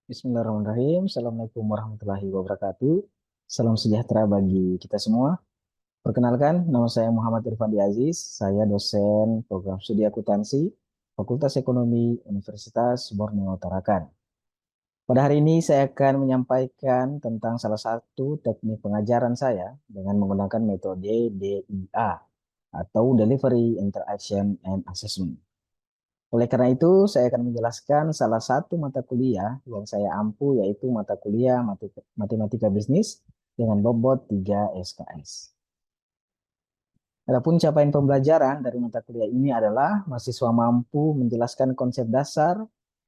Bismillahirrahmanirrahim. Assalamualaikum warahmatullahi wabarakatuh. Salam sejahtera bagi kita semua. Perkenalkan, nama saya Muhammad Irfandi Aziz. Saya dosen program studi akuntansi Fakultas Ekonomi Universitas Borneo Tarakan. Pada hari ini saya akan menyampaikan tentang salah satu teknik pengajaran saya dengan menggunakan metode DIA atau Delivery, Interaction, and Assessment. Oleh karena itu, saya akan menjelaskan salah satu mata kuliah yang saya ampu, yaitu mata kuliah Matematika Bisnis dengan bobot 3 SKS. Adapun capaian pembelajaran dari mata kuliah ini adalah mahasiswa mampu menjelaskan konsep dasar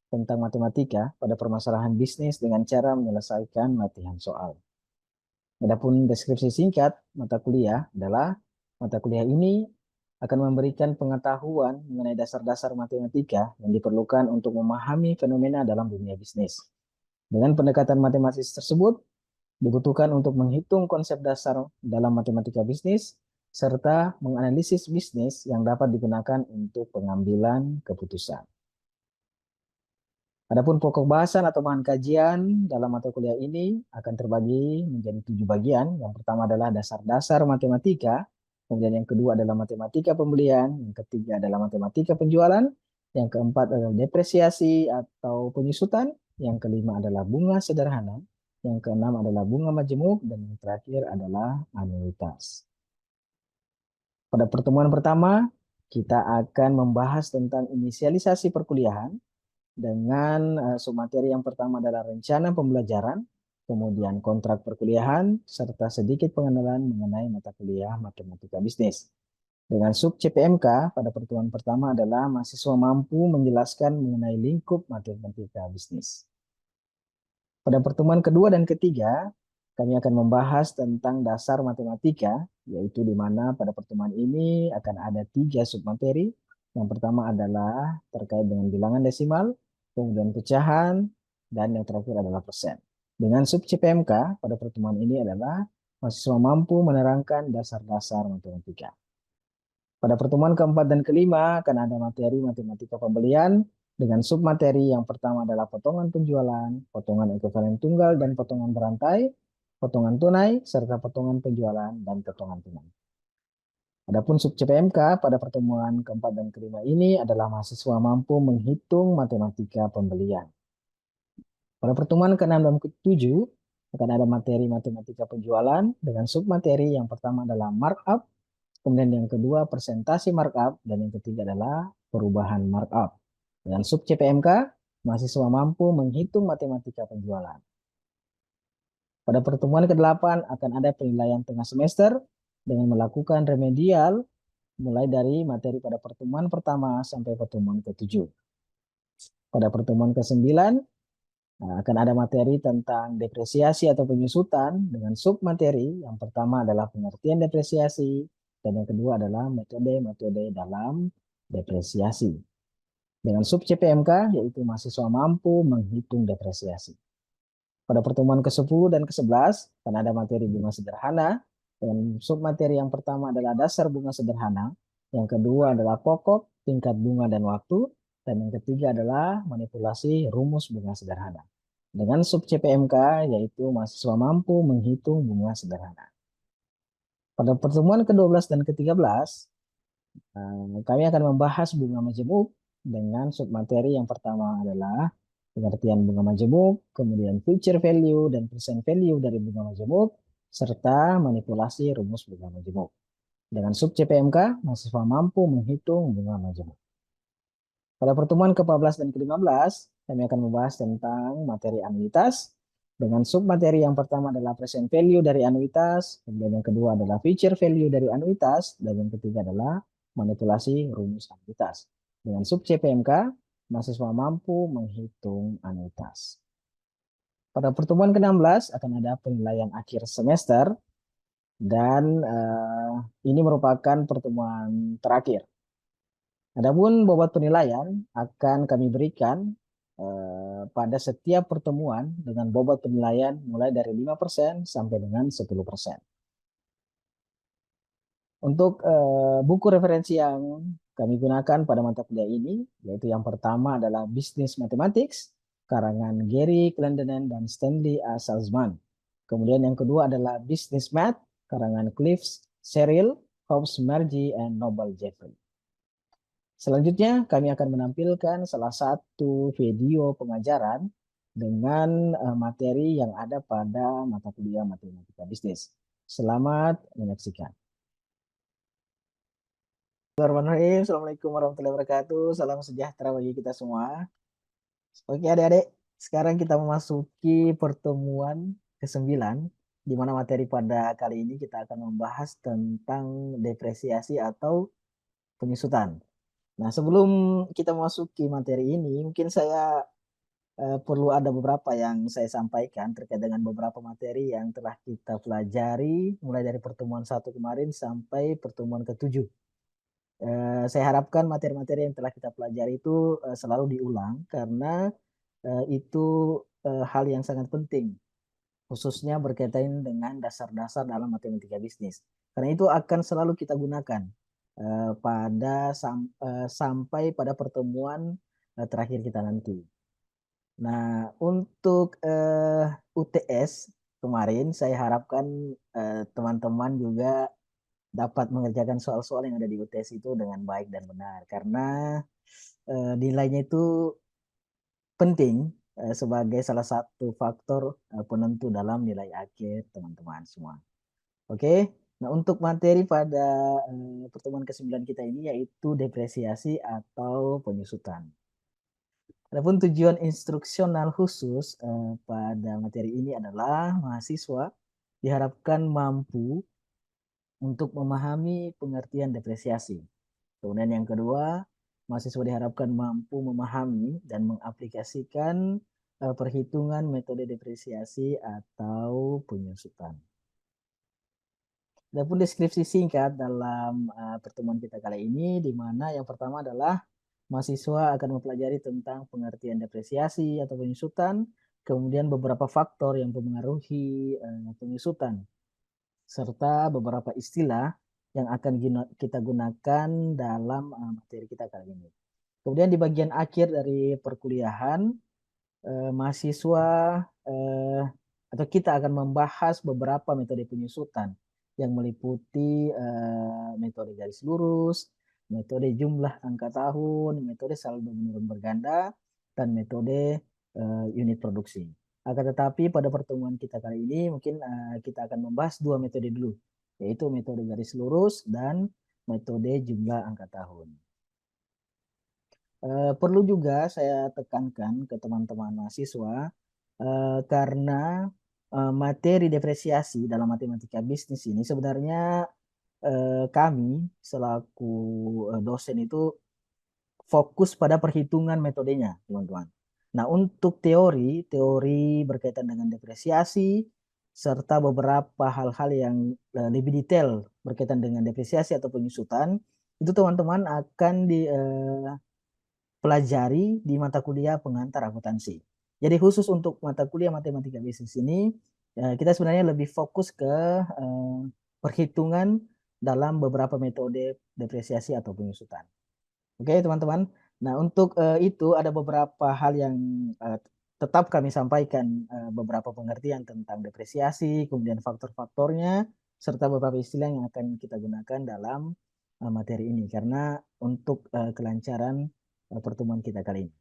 tentang matematika pada permasalahan bisnis dengan cara menyelesaikan latihan soal. Adapun deskripsi singkat mata kuliah adalah mata kuliah ini akan memberikan pengetahuan mengenai dasar-dasar matematika yang diperlukan untuk memahami fenomena dalam dunia bisnis. Dengan pendekatan matematis tersebut, dibutuhkan untuk menghitung konsep dasar dalam matematika bisnis, serta menganalisis bisnis yang dapat digunakan untuk pengambilan keputusan. Adapun pokok bahasan atau bahan kajian dalam mata kuliah ini akan terbagi menjadi 7 bagian. Yang pertama adalah dasar-dasar matematika, kemudian yang kedua adalah matematika pembelian, yang ketiga adalah matematika penjualan, yang keempat adalah depresiasi atau penyusutan, yang kelima adalah bunga sederhana, yang keenam adalah bunga majemuk, dan yang terakhir adalah anuitas. Pada pertemuan pertama, kita akan membahas tentang inisialisasi perkuliahan, dengan submateri yang pertama adalah rencana pembelajaran, kemudian kontrak perkuliahan, serta sedikit pengenalan mengenai mata kuliah matematika bisnis. Dengan sub CPMK pada pertemuan pertama adalah mahasiswa mampu menjelaskan mengenai lingkup matematika bisnis. Pada pertemuan kedua dan ketiga, kami akan membahas tentang dasar matematika, yaitu di mana pada pertemuan ini akan ada 3 submateri. Yang pertama adalah terkait dengan bilangan desimal, kemudian pecahan, dan yang terakhir adalah persen. Dengan sub CPMK pada pertemuan ini adalah mahasiswa mampu menerangkan dasar-dasar matematika. Pada pertemuan keempat dan kelima akan ada materi matematika pembelian dengan submateri yang pertama adalah potongan penjualan, potongan ekuivalen tunggal dan potongan berantai, potongan tunai, serta potongan penjualan dan potongan tunai. Adapun sub CPMK pada pertemuan keempat dan kelima ini adalah mahasiswa mampu menghitung matematika pembelian. Pada pertemuan ke-6 dan ke-7 akan ada materi matematika penjualan dengan submateri yang pertama adalah markup, kemudian yang kedua presentasi markup, dan yang ketiga adalah perubahan markup. Dengan sub CPMK, mahasiswa mampu menghitung matematika penjualan. Pada pertemuan ke-8 akan ada penilaian tengah semester dengan melakukan remedial mulai dari materi pada pertemuan pertama sampai pertemuan ke-7. Pada pertemuan ke-9 akan ada materi tentang depresiasi atau penyusutan dengan submateri. Yang pertama adalah pengertian depresiasi, dan yang kedua adalah metode-metode dalam depresiasi. Dengan sub CPMK, yaitu mahasiswa mampu menghitung depresiasi. Pada pertemuan ke-10 dan ke-11, akan ada materi bunga sederhana, dengan submateri yang pertama adalah dasar bunga sederhana, yang kedua adalah pokok, tingkat bunga, dan waktu, dan yang ketiga adalah manipulasi rumus bunga sederhana. Dengan sub CPMK, yaitu mahasiswa mampu menghitung bunga sederhana. Pada pertemuan ke-12 dan ke-13, kami akan membahas bunga majemuk dengan submateri yang pertama adalah pengertian bunga majemuk, kemudian future value dan present value dari bunga majemuk, serta manipulasi rumus bunga majemuk. Dengan sub CPMK, mahasiswa mampu menghitung bunga majemuk. Pada pertemuan ke-14 dan ke-15, kami akan membahas tentang materi anuitas, dengan submateri yang pertama adalah present value dari anuitas, kemudian yang kedua adalah future value dari anuitas, dan yang ketiga adalah manipulasi rumus anuitas. Dengan sub CPMK, mahasiswa mampu menghitung anuitas. Pada pertemuan ke-16 akan ada penilaian akhir semester, dan ini merupakan pertemuan terakhir. Adapun bobot penilaian akan kami berikan pada setiap pertemuan dengan bobot penilaian mulai dari 5% sampai dengan 10%. Untuk buku referensi yang kami gunakan pada mata kuliah ini, yaitu yang pertama adalah Business Mathematics, karangan Gary Clendenin dan Stanley A. Salzman. Kemudian yang kedua adalah Business Math, karangan Cliff Cheryl, Hobbs Margie, and Noble Jeffrey. Selanjutnya, kami akan menampilkan salah satu video pengajaran dengan materi yang ada pada mata kuliah Matematika Bisnis. Selamat menyaksikan. Bismillahirrahmanirrahim. Assalamualaikum warahmatullahi wabarakatuh. Salam sejahtera bagi kita semua. Oke adik-adik, sekarang kita memasuki pertemuan ke-9, di mana materi pada kali ini kita akan membahas tentang depresiasi atau penyusutan. Nah, sebelum kita memasuki materi ini, mungkin saya perlu ada beberapa yang saya sampaikan terkait dengan beberapa materi yang telah kita pelajari mulai dari pertemuan 1 kemarin sampai pertemuan ke-7. Saya harapkan materi-materi yang telah kita pelajari itu selalu diulang karena itu hal yang sangat penting, khususnya berkaitan dengan dasar-dasar dalam matematika bisnis. Karena itu akan selalu kita gunakan sampai pada pertemuan terakhir kita nanti. Nah, untuk UTS kemarin saya harapkan teman-teman juga dapat mengerjakan soal-soal yang ada di UTS itu dengan baik dan benar, karena nilainya itu penting sebagai salah satu faktor penentu dalam nilai akhir teman-teman semua. Oke, nah untuk materi pada pertemuan ke-9 kita ini yaitu depresiasi atau penyusutan. Adapun tujuan instruksional khusus pada materi ini adalah mahasiswa diharapkan mampu untuk memahami pengertian depresiasi. Kemudian yang kedua, mahasiswa diharapkan mampu memahami dan mengaplikasikan perhitungan metode depresiasi atau penyusutan. Adapun deskripsi singkat dalam pertemuan kita kali ini, di mana yang pertama adalah mahasiswa akan mempelajari tentang pengertian depresiasi atau penyusutan, kemudian beberapa faktor yang mempengaruhi penyusutan, serta beberapa istilah yang akan kita gunakan dalam materi kita kali ini. Kemudian di bagian akhir dari perkuliahan, mahasiswa atau kita akan membahas beberapa metode penyusutan yang meliputi metode garis lurus, metode jumlah angka tahun, metode saldo menurun berganda, dan metode unit produksi. Akan tetapi pada pertemuan kita kali ini mungkin kita akan membahas dua metode dulu, yaitu metode garis lurus dan metode jumlah angka tahun. Perlu juga saya tekankan ke teman-teman mahasiswa karena materi depresiasi dalam matematika bisnis ini sebenarnya kami selaku dosen itu fokus pada perhitungan metodenya, teman-teman. Nah, untuk teori berkaitan dengan depresiasi serta beberapa hal-hal yang lebih detail berkaitan dengan depresiasi atau penyusutan, itu teman-teman akan dipelajari di mata kuliah pengantar akuntansi. Jadi khusus untuk mata kuliah matematika bisnis ini, kita sebenarnya lebih fokus ke perhitungan dalam beberapa metode depresiasi atau penyusutan. Oke, teman-teman. Nah, untuk itu ada beberapa hal yang tetap kami sampaikan, beberapa pengertian tentang depresiasi, kemudian faktor-faktornya, serta beberapa istilah yang akan kita gunakan dalam materi ini, karena untuk kelancaran pertemuan kita kali ini.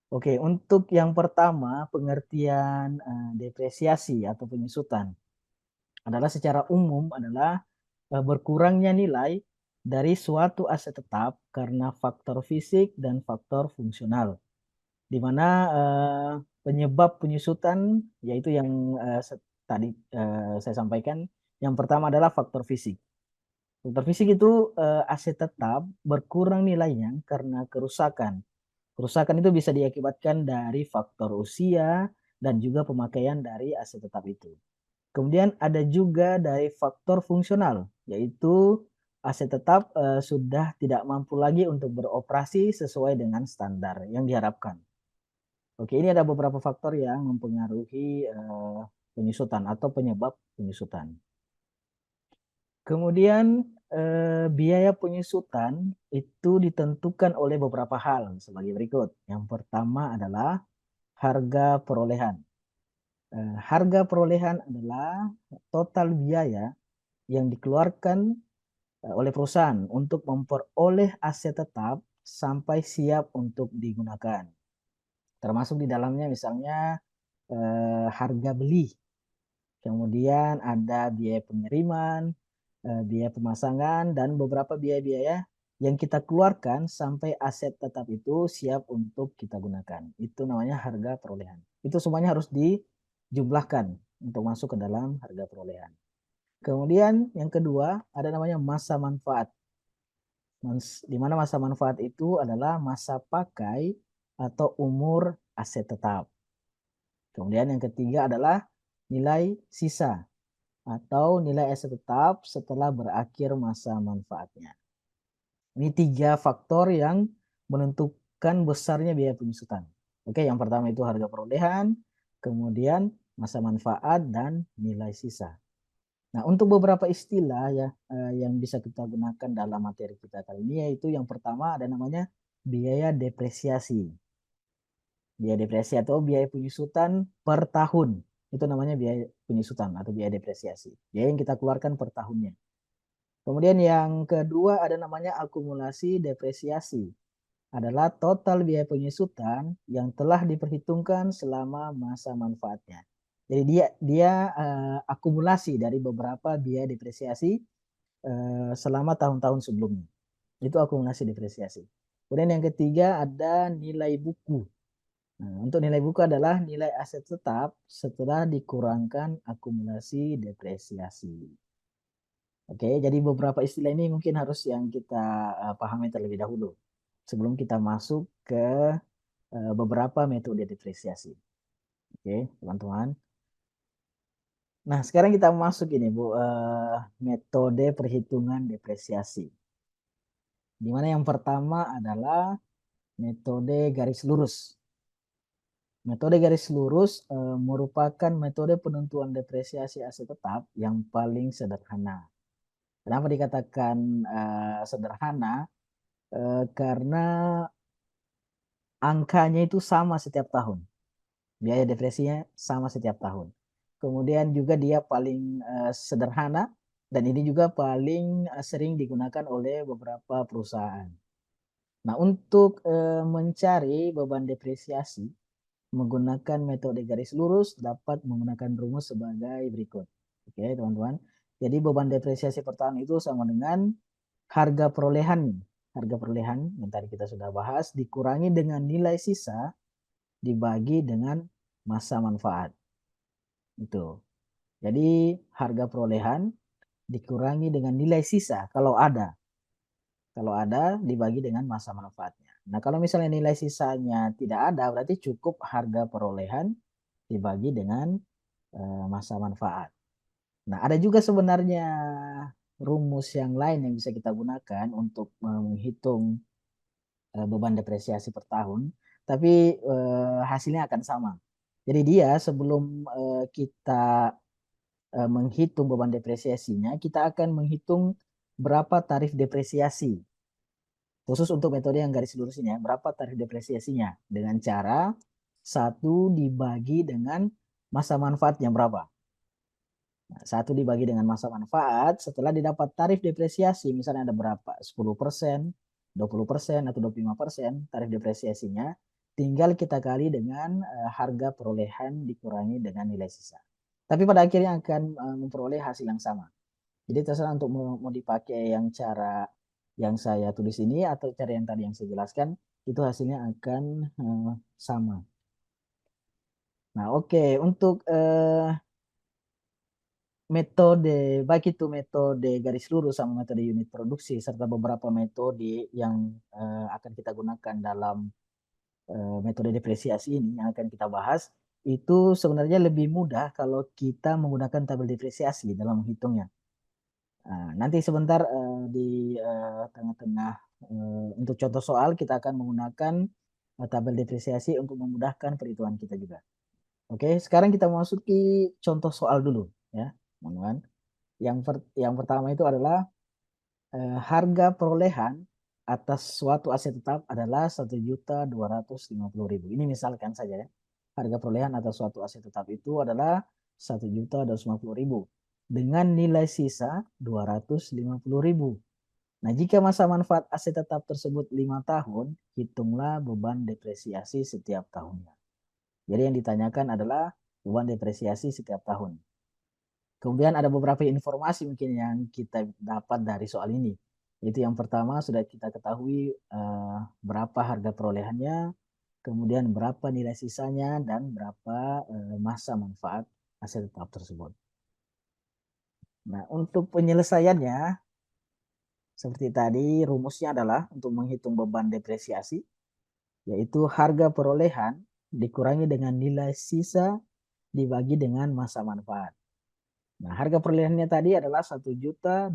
Oke, untuk yang pertama, pengertian depresiasi atau penyusutan adalah secara umum adalah berkurangnya nilai dari suatu aset tetap karena faktor fisik dan faktor fungsional, di mana penyebab penyusutan yaitu yang tadi saya sampaikan. Yang pertama adalah faktor fisik. Faktor fisik itu aset tetap berkurang nilainya karena kerusakan. Kerusakan itu bisa diakibatkan dari faktor usia dan juga pemakaian dari aset tetap itu. Kemudian ada juga dari faktor fungsional, yaitu aset tetap sudah tidak mampu lagi untuk beroperasi sesuai dengan standar yang diharapkan. Oke, ini ada beberapa faktor yang mempengaruhi penyusutan atau penyebab penyusutan. Kemudian biaya penyusutan itu ditentukan oleh beberapa hal sebagai berikut. Yang pertama adalah harga perolehan. Harga perolehan adalah total biaya yang dikeluarkan oleh perusahaan untuk memperoleh aset tetap sampai siap untuk digunakan. Termasuk di dalamnya misalnya harga beli, kemudian ada biaya pengiriman, biaya pemasangan, dan beberapa biaya-biaya yang kita keluarkan sampai aset tetap itu siap untuk kita gunakan. Itu namanya harga perolehan. Itu semuanya harus dijumlahkan untuk masuk ke dalam harga perolehan. Kemudian yang kedua ada namanya masa manfaat. Di mana masa manfaat itu adalah masa pakai atau umur aset tetap. Kemudian yang ketiga adalah nilai sisa atau nilai aset tetap setelah berakhir masa manfaatnya. Ini tiga faktor yang menentukan besarnya biaya penyusutan. Oke, yang pertama itu harga perolehan, kemudian masa manfaat, dan nilai sisa. Nah, untuk beberapa istilah ya yang bisa kita gunakan dalam materi kita kali ini, yaitu yang pertama ada namanya biaya depresiasi. Biaya depresiasi atau biaya penyusutan per tahun. Itu namanya biaya penyusutan atau biaya depresiasi. Biaya yang kita keluarkan per tahunnya. Kemudian yang kedua ada namanya akumulasi depresiasi. Adalah total biaya penyusutan yang telah diperhitungkan selama masa manfaatnya. Jadi dia akumulasi dari beberapa biaya depresiasi selama tahun-tahun sebelumnya. Itu akumulasi depresiasi. Kemudian yang ketiga ada nilai buku. Nah, untuk nilai buku adalah nilai aset tetap setelah dikurangkan akumulasi depresiasi. Oke, jadi beberapa istilah ini mungkin harus yang kita pahami terlebih dahulu sebelum kita masuk ke beberapa metode depresiasi. Oke, teman-teman. Nah, sekarang kita masuk ini, Bu, metode perhitungan depresiasi. Di mana yang pertama adalah metode garis lurus. Metode garis lurus merupakan metode penentuan depresiasi aset tetap yang paling sederhana. Kenapa dikatakan sederhana? Karena angkanya itu sama setiap tahun. Biaya depresinya sama setiap tahun. Kemudian juga dia paling sederhana dan ini juga paling sering digunakan oleh beberapa perusahaan. Nah, untuk mencari beban depresiasi menggunakan metode garis lurus dapat menggunakan rumus sebagai berikut. Oke, teman-teman. Jadi beban depresiasi per tahun itu sama dengan harga perolehan. Harga perolehan yang tadi kita sudah bahas dikurangi dengan nilai sisa dibagi dengan masa manfaat. Itu. Jadi harga perolehan dikurangi dengan nilai sisa kalau ada. Kalau ada dibagi dengan masa manfaatnya. Nah, kalau misalnya nilai sisanya tidak ada, berarti cukup harga perolehan dibagi dengan masa manfaat. Nah, ada juga sebenarnya rumus yang lain yang bisa kita gunakan untuk menghitung beban depresiasi per tahun, tapi hasilnya akan sama. Jadi dia sebelum kita menghitung beban depresiasinya, kita akan menghitung berapa tarif depresiasi. Khusus untuk metode yang garis lurus ini ya, berapa tarif depresiasinya dengan cara 1 dibagi dengan masa manfaatnya berapa. Nah, 1 dibagi dengan masa manfaat, setelah didapat tarif depresiasi, misalnya ada berapa? 10%, 20%, atau 25% tarif depresiasinya, tinggal kita kali dengan harga perolehan dikurangi dengan nilai sisa. Tapi pada akhirnya akan memperoleh hasil yang sama. Jadi terserah untuk mau dipakai yang cara yang saya tulis ini atau cara yang tadi yang saya jelaskan, itu hasilnya akan sama. Nah, oke, untuk metode, baik itu metode garis lurus sama metode unit produksi, serta beberapa metode yang akan kita gunakan dalam metode depresiasi ini yang akan kita bahas, itu sebenarnya lebih mudah kalau kita menggunakan tabel depresiasi dalam menghitungnya. Nah, nanti sebentar di tengah-tengah untuk contoh soal kita akan menggunakan tabel depresiasi untuk memudahkan perhitungan kita juga. Oke, sekarang kita memasuki contoh soal dulu ya, teman-teman. Yang pertama itu adalah harga perolehan atas suatu aset tetap adalah 1.250.000. Ini misalkan saja ya. harga perolehan atau suatu aset tetap itu adalah 1.250.000 dengan nilai sisa 250.000. Nah, jika masa manfaat aset tetap tersebut 5 tahun, hitunglah beban depresiasi setiap tahunnya. Jadi yang ditanyakan adalah beban depresiasi setiap tahun. Kemudian ada beberapa informasi mungkin yang kita dapat dari soal ini. Itu yang pertama sudah kita ketahui berapa harga perolehannya, kemudian berapa nilai sisanya, dan berapa masa manfaat aset tetap tersebut. Nah, untuk penyelesaiannya, seperti tadi, rumusnya adalah untuk menghitung beban depresiasi, yaitu harga perolehan dikurangi dengan nilai sisa dibagi dengan masa manfaat. Nah, harga perolehannya tadi adalah 1.250.000,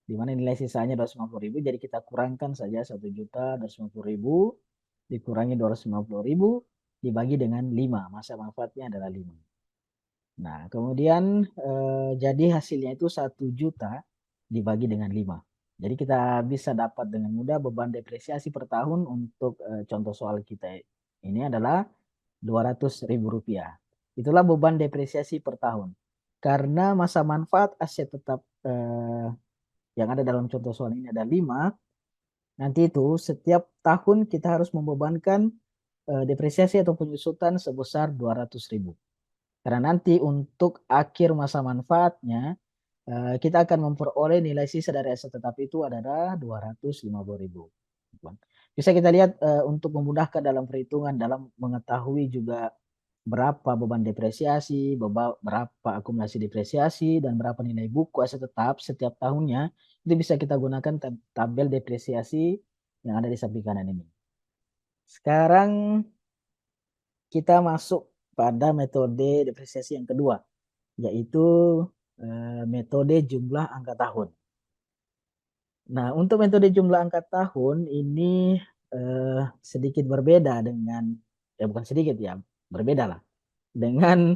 di mana nilai sisanya 250.000, jadi kita kurangkan saja 1.250.000 dikurangi 250.000 dibagi dengan 5, masa manfaatnya adalah 5. Nah, kemudian jadi hasilnya itu 1 juta dibagi dengan 5. Jadi kita bisa dapat dengan mudah beban depresiasi per tahun untuk contoh soal kita ini adalah Rp200.000. Itulah beban depresiasi per tahun. Karena masa manfaat aset tetap yang ada dalam contoh soal ini ada 5, nanti itu setiap tahun kita harus membebankan depresiasi atau penyusutan sebesar 200.000. Karena nanti untuk akhir masa manfaatnya kita akan memperoleh nilai sisa dari aset tetap itu adalah 250.000. Bisa kita lihat untuk memudahkan dalam perhitungan, dalam mengetahui juga berapa beban depresiasi, berapa akumulasi depresiasi, dan berapa nilai buku aset tetap setiap tahunnya, itu bisa kita gunakan tabel depresiasi yang ada di samping kanan ini. Sekarang kita masuk pada metode depresiasi yang kedua, yaitu metode jumlah angka tahun. Nah, untuk metode jumlah angka tahun ini sedikit berbeda dengan, bukan sedikit ya, berbeda lah dengan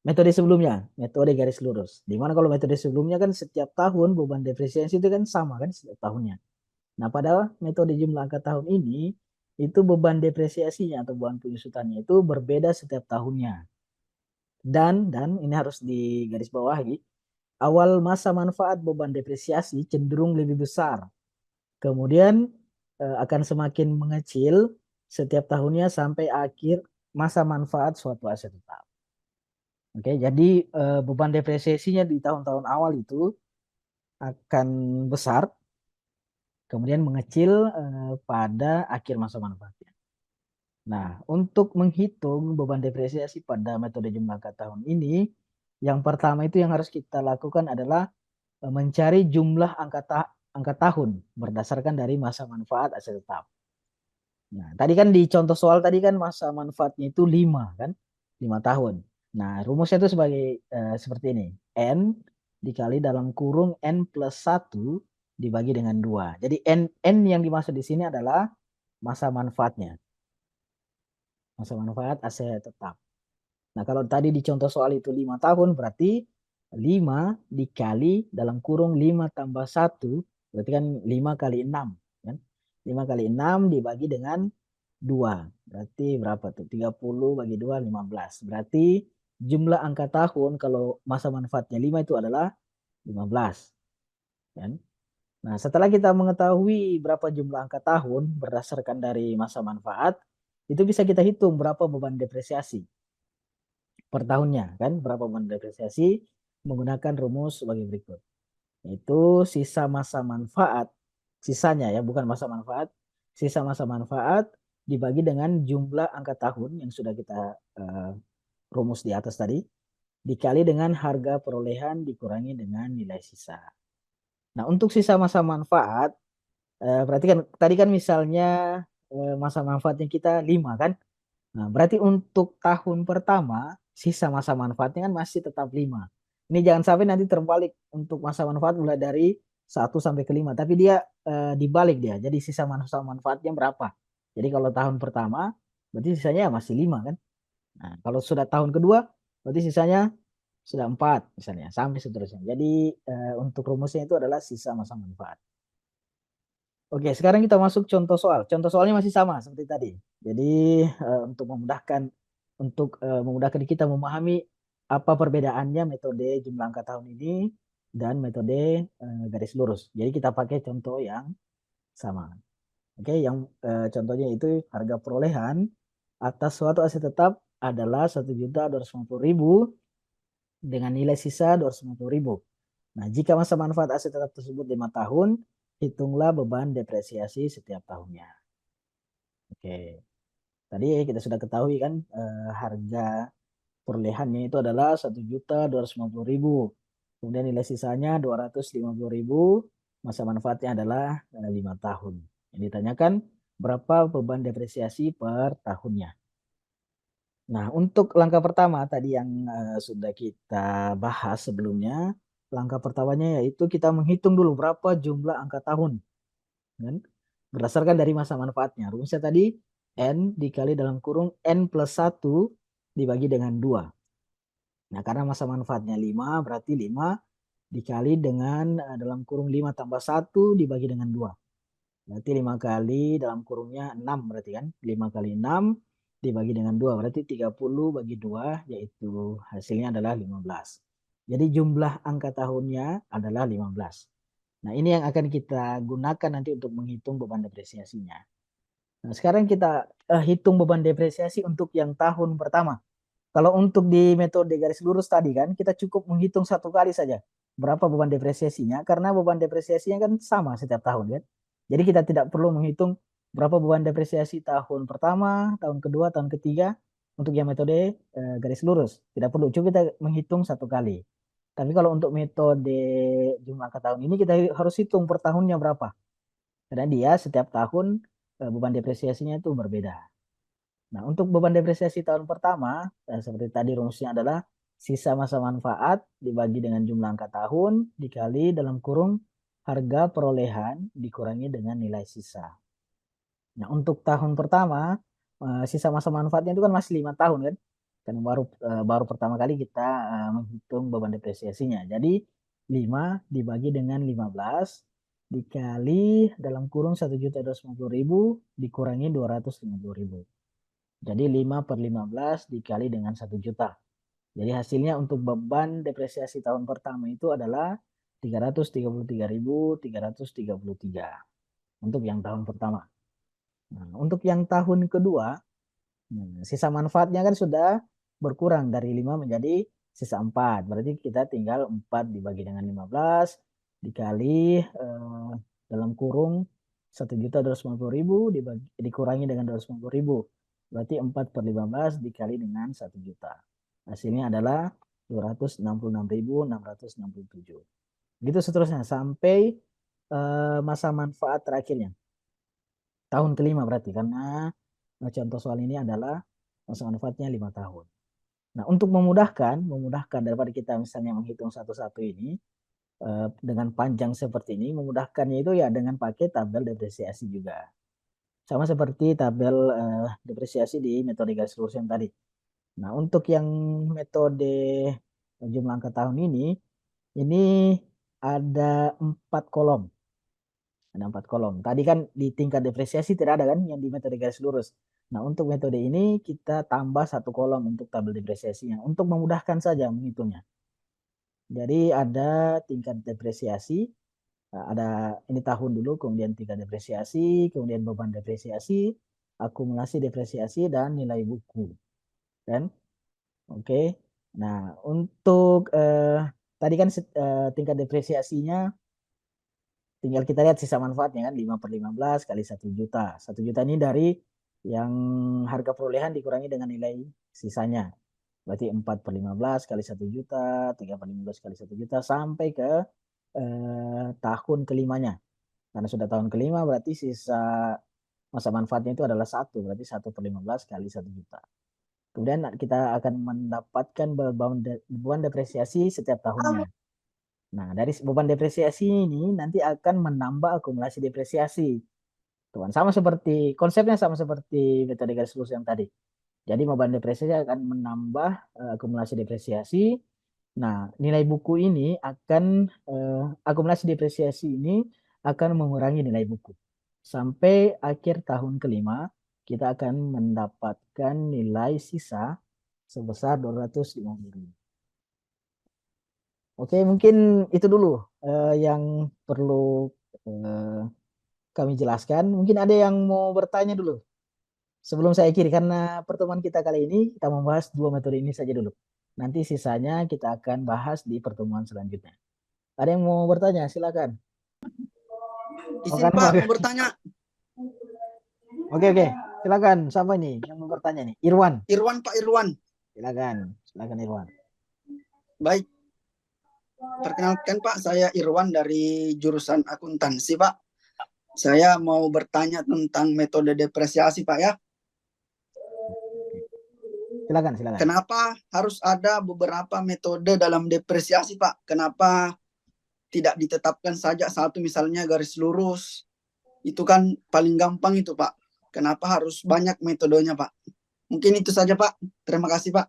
metode sebelumnya, metode garis lurus. Dimana kalau metode sebelumnya kan setiap tahun beban depresiasi itu kan sama kan setiap tahunnya. Nah, pada metode jumlah angka tahun ini, itu beban depresiasinya atau beban penyusutannya itu berbeda setiap tahunnya. Dan ini harus digarisbawahi, awal masa manfaat beban depresiasi cenderung lebih besar. Kemudian akan semakin mengecil setiap tahunnya sampai akhir masa manfaat suatu aset tetap. Oke, jadi beban depresiasinya di tahun-tahun awal itu akan besar, kemudian mengecil pada akhir masa manfaatnya. Nah, untuk menghitung beban depresiasi pada metode jumlah angka tahun ini, yang pertama itu yang harus kita lakukan adalah mencari jumlah angka tahun berdasarkan dari masa manfaat aset tetap. Nah, tadi kan di contoh soal tadi kan masa manfaatnya itu 5 kan? 5 tahun. Nah, rumusnya itu seperti ini. N dikali dalam kurung N plus 1 dibagi dengan 2. Jadi N yang dimaksud di sini adalah masa manfaatnya. Masa manfaat aset tetap. Nah, kalau tadi di contoh soal itu 5 tahun, berarti 5 dikali dalam kurung 5 tambah 1, berarti kan 5 kali 6. Kan? 5 kali 6 dibagi dengan 2. Berarti berapa tuh? 30 bagi 2, 15. Berarti jumlah angka tahun kalau masa manfaatnya 5 itu adalah 15. Kan? Nah, setelah kita mengetahui berapa jumlah angka tahun berdasarkan dari masa manfaat, itu bisa kita hitung berapa beban depresiasi per tahunnya, kan? Berapa beban depresiasi menggunakan rumus sebagai berikut. Itu sisa masa manfaat, sisanya ya, bukan masa manfaat, sisa masa manfaat dibagi dengan jumlah angka tahun yang sudah kita rumus di atas tadi, dikali dengan harga perolehan dikurangi dengan nilai sisa. Nah, untuk sisa masa manfaat, berarti kan tadi kan misalnya masa manfaatnya kita 5 kan? Nah, berarti untuk tahun pertama, sisa masa manfaatnya kan masih tetap 5. Ini jangan sampai nanti terbalik untuk masa manfaat mulai dari 1 sampai ke 5. Tapi dia dibalik dia. Jadi sisa masa manfaatnya berapa? Jadi kalau tahun pertama, berarti sisanya masih 5 kan? Nah, kalau sudah tahun kedua, berarti sisanya sudah 4 misalnya. Sampai seterusnya. Jadi untuk rumusnya itu adalah sisa masa manfaat. Oke, sekarang kita masuk contoh soal. Contoh soalnya masih sama seperti tadi. Jadi untuk memudahkan kita memahami apa perbedaannya metode jumlah angka tahun ini dan metode garis lurus. Jadi kita pakai contoh yang sama. Oke, yang contohnya itu harga perolehan atas suatu aset tetap adalah 1.250.000 dengan nilai sisa 250.000. Nah, jika masa manfaat aset tetap tersebut 5 tahun, hitunglah beban depresiasi setiap tahunnya. Oke, tadi kita sudah ketahui kan harga perolehannya itu adalah 1.250.000. Kemudian nilai sisanya 250.000. Masa manfaatnya adalah 5 tahun. Yang ditanyakan berapa beban depresiasi per tahunnya. Nah, untuk langkah pertama tadi yang sudah kita bahas sebelumnya, langkah pertamanya yaitu kita menghitung dulu berapa jumlah angka tahun, kan? Berdasarkan dari masa manfaatnya. Rumusnya tadi N dikali dalam kurung N plus 1 dibagi dengan 2. Nah, karena masa manfaatnya 5, berarti 5 dikali dengan dalam kurung 5 tambah 1 dibagi dengan 2. Berarti 5 kali dalam kurungnya 6 berarti kan. 5 kali 6 dibagi dengan 2. Berarti 30 bagi 2 yaitu hasilnya adalah 15. Jadi jumlah angka tahunnya adalah 15. Nah, ini yang akan kita gunakan nanti untuk menghitung beban depresiasinya. Nah, sekarang kita hitung beban depresiasi untuk yang tahun pertama. Kalau untuk di metode garis lurus tadi kan, kita cukup menghitung satu kali saja berapa beban depresiasinya, karena beban depresiasinya kan sama setiap tahun kan. Jadi kita tidak perlu menghitung berapa beban depresiasi tahun pertama, tahun kedua, tahun ketiga untuk yang metode garis lurus. Tidak perlu, cukup kita menghitung satu kali. Tapi kalau untuk metode jumlah angka tahun ini kita harus hitung per tahunnya berapa. Karena dia setiap tahun beban depresiasinya itu berbeda. Nah, untuk beban depresiasi tahun pertama, seperti tadi rumusnya adalah sisa masa manfaat dibagi dengan jumlah angka tahun dikali dalam kurung harga perolehan dikurangi dengan nilai sisa. Nah, untuk tahun pertama, sisa masa manfaatnya itu kan masih 5 tahun kan? Karena baru pertama kali kita menghitung beban depresiasinya. Jadi 5 dibagi dengan 15 dikali dalam kurung 1.250.000 dikurangi 250.000. Jadi 5 per 15 dikali dengan 1 juta. Jadi hasilnya untuk beban depresiasi tahun pertama itu adalah 333.333 untuk yang tahun pertama. Nah, untuk yang tahun kedua, sisa manfaatnya kan sudah berkurang dari 5 menjadi sisa 4. Berarti kita tinggal 4 dibagi dengan 15 dikali dalam kurung 1.250.000 dikurangi dengan 250.000. Berarti 4 per 15 dikali dengan 1 juta. Hasilnya adalah 266.667. Gitu seterusnya sampai masa manfaat terakhirnya. Tahun kelima berarti karena contoh soal ini adalah masa manfaatnya 5 tahun. Nah, untuk memudahkan daripada kita misalnya menghitung satu-satu ini dengan panjang seperti ini, memudahkannya itu ya dengan pakai tabel depresiasi juga. Sama seperti tabel depresiasi di metode garis lurus yang tadi. Nah, untuk yang metode jumlah angka tahun ini ada 4 kolom. Ada 4 kolom. Tadi kan di tingkat depresiasi tidak ada kan yang di metode garis lurus. Nah, untuk metode ini kita tambah 1 kolom untuk tabel depresiasinya untuk memudahkan saja menghitungnya. Jadi ada tingkat depresiasi, ada ini tahun dulu, kemudian tingkat depresiasi, kemudian beban depresiasi, akumulasi depresiasi, dan nilai buku. Kan? Oke. Nah, untuk tadi kan tingkat depresiasinya tinggal kita lihat sisa manfaatnya kan 5 per 15 kali 1 juta. 1 juta ini dari yang harga perolehan dikurangi dengan nilai sisanya. Berarti 4 per 15 kali 1 juta, 3 per 15 kali 1 juta, sampai ke tahun kelimanya. Karena sudah tahun kelima berarti sisa masa manfaatnya itu adalah 1. Berarti 1 per 15 kali 1 juta. Kemudian kita akan mendapatkan beban depresiasi setiap tahunnya. Nah, dari beban depresiasi ini nanti akan menambah akumulasi depresiasi. Tuhan, sama seperti konsepnya sama seperti metode garis lurus yang tadi. Jadi beban depresiasi akan menambah akumulasi depresiasi. Nah, nilai buku ini akan akumulasi depresiasi ini akan mengurangi nilai buku. Sampai akhir tahun kelima, kita akan mendapatkan nilai sisa sebesar 250.000. Oke, mungkin itu dulu yang perlu eh, kami jelaskan. Mungkin ada yang mau bertanya dulu sebelum saya akhiri, karena pertemuan kita kali ini kita membahas dua metode ini saja dulu. Nanti sisanya kita akan bahas di pertemuan selanjutnya. Ada yang mau bertanya? Silakan. Izin Pak, mau bertanya. Oke. Silakan. Siapa ini yang mau bertanya nih? Irwan. Irwan, Pak Irwan. Silakan Irwan. Baik. Perkenalkan Pak, saya Irwan dari jurusan akuntansi Pak. Saya mau bertanya tentang metode depresiasi Pak ya. Silakan. Kenapa harus ada beberapa metode dalam depresiasi Pak? Kenapa tidak ditetapkan saja satu, misalnya garis lurus? Itu kan paling gampang itu Pak. Kenapa harus banyak metodenya Pak? Mungkin itu saja Pak. Terima kasih Pak.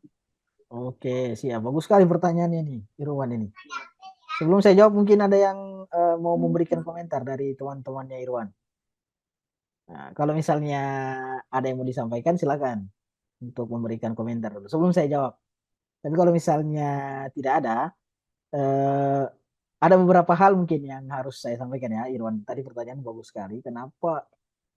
Oke, siap. Bagus sekali pertanyaannya nih, Irwan ini. Sebelum saya jawab, mungkin ada yang mau memberikan komentar dari teman-temannya Irwan. Nah, kalau misalnya ada yang mau disampaikan, silakan untuk memberikan komentar dulu sebelum saya jawab. Tapi kalau misalnya tidak ada beberapa hal mungkin yang harus saya sampaikan ya, Irwan. Tadi pertanyaan bagus sekali. Kenapa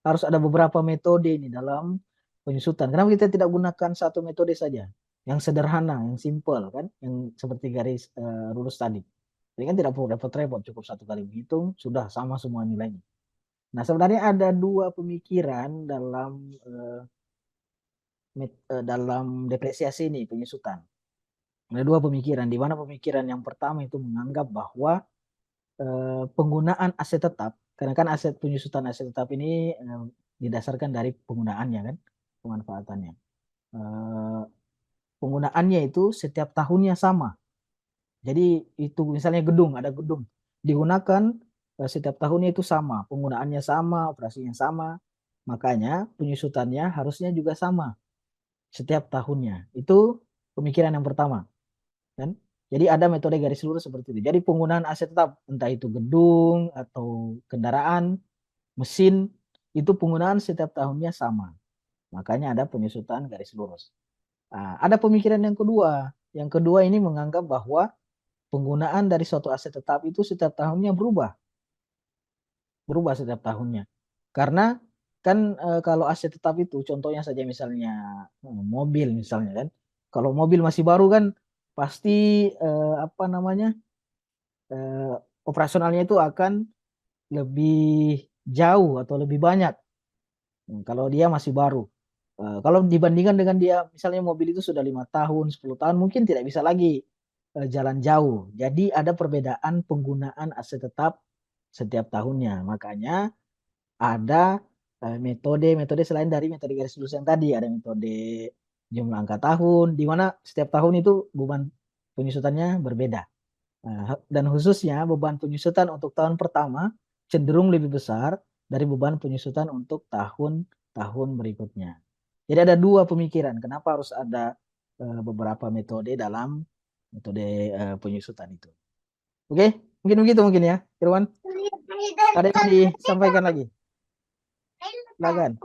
harus ada beberapa metode ini dalam penyusutan? Kenapa kita tidak gunakan satu metode saja, yang sederhana, yang simple kan, yang seperti garis lurus tadi. Jadi kan tidak perlu repot-repot, cukup satu kali menghitung, sudah sama semua nilainya. Nah, sebenarnya ada dua pemikiran dalam depresiasi ini, penyusutan. Ada dua pemikiran, di mana pemikiran yang pertama itu menganggap bahwa penggunaan aset tetap, karena kan penyusutan aset tetap ini didasarkan dari penggunaannya kan, pemanfaatannya. Penggunaannya itu setiap tahunnya sama. Jadi itu misalnya ada gedung digunakan setiap tahunnya itu sama, penggunaannya sama, operasinya sama, makanya penyusutannya harusnya juga sama setiap tahunnya. Itu pemikiran yang pertama, kan? Jadi ada metode garis lurus seperti itu. Jadi penggunaan aset tetap, entah itu gedung atau kendaraan, mesin, itu penggunaan setiap tahunnya sama. Makanya ada penyusutan garis lurus. Nah, ada pemikiran yang kedua. Yang kedua ini menganggap bahwa penggunaan dari suatu aset tetap itu setiap tahunnya berubah setiap tahunnya. Karena kan kalau aset tetap itu contohnya saja misalnya mobil misalnya kan. Kalau mobil masih baru kan pasti apa namanya eh, operasionalnya itu akan lebih jauh atau lebih banyak. Kalau dia masih baru. Kalau dibandingkan dengan dia misalnya mobil itu sudah 5 tahun, 10 tahun mungkin tidak bisa lagi jalan jauh. Jadi ada perbedaan penggunaan aset tetap setiap tahunnya. Makanya ada metode selain dari metode garis lurus yang tadi, ada metode jumlah angka tahun, di mana setiap tahun itu beban penyusutannya berbeda. Dan khususnya beban penyusutan untuk tahun pertama cenderung lebih besar dari beban penyusutan untuk tahun-tahun berikutnya. Jadi ada dua pemikiran, kenapa harus ada beberapa metode dalam metode penyusutan itu. Oke, mungkin begitu mungkin ya, Irwan. Ada yang disampaikan lagi? Silakan.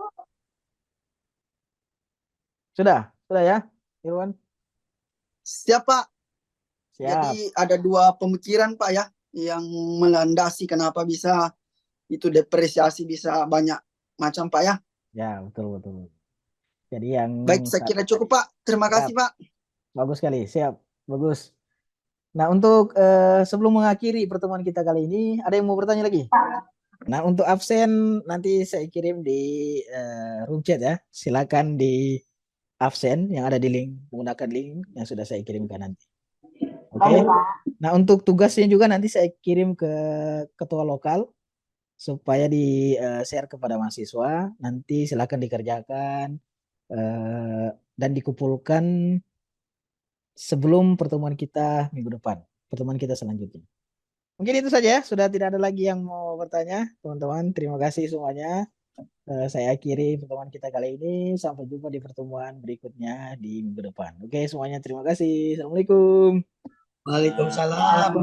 Sudah ya, Irwan. Siap Pak. Siap. Jadi ada dua pemikiran Pak ya, yang melandasi kenapa bisa itu depresiasi bisa banyak macam Pak ya. Ya, betul. Jadi yang Baik, saya kira cukup Pak. Terima siap. kasih Pak. Bagus sekali, siap. Bagus. Nah, untuk sebelum mengakhiri pertemuan kita kali ini, ada yang mau bertanya lagi? Nah, untuk absen nanti saya kirim di room chat ya. Silakan di absen yang ada di link, menggunakan link yang sudah saya kirimkan nanti. Oke. Nah, untuk tugasnya juga nanti saya kirim ke ketua lokal supaya di share kepada mahasiswa. Nanti silakan dikerjakan dan dikumpulkan sebelum pertemuan kita minggu depan, pertemuan kita selanjutnya. Mungkin itu saja ya, sudah tidak ada lagi yang mau bertanya, teman-teman. Terima kasih semuanya. Saya akhiri pertemuan kita kali ini. Sampai jumpa di pertemuan berikutnya di minggu depan. Oke, semuanya terima kasih. Assalamualaikum. Waalaikumsalam.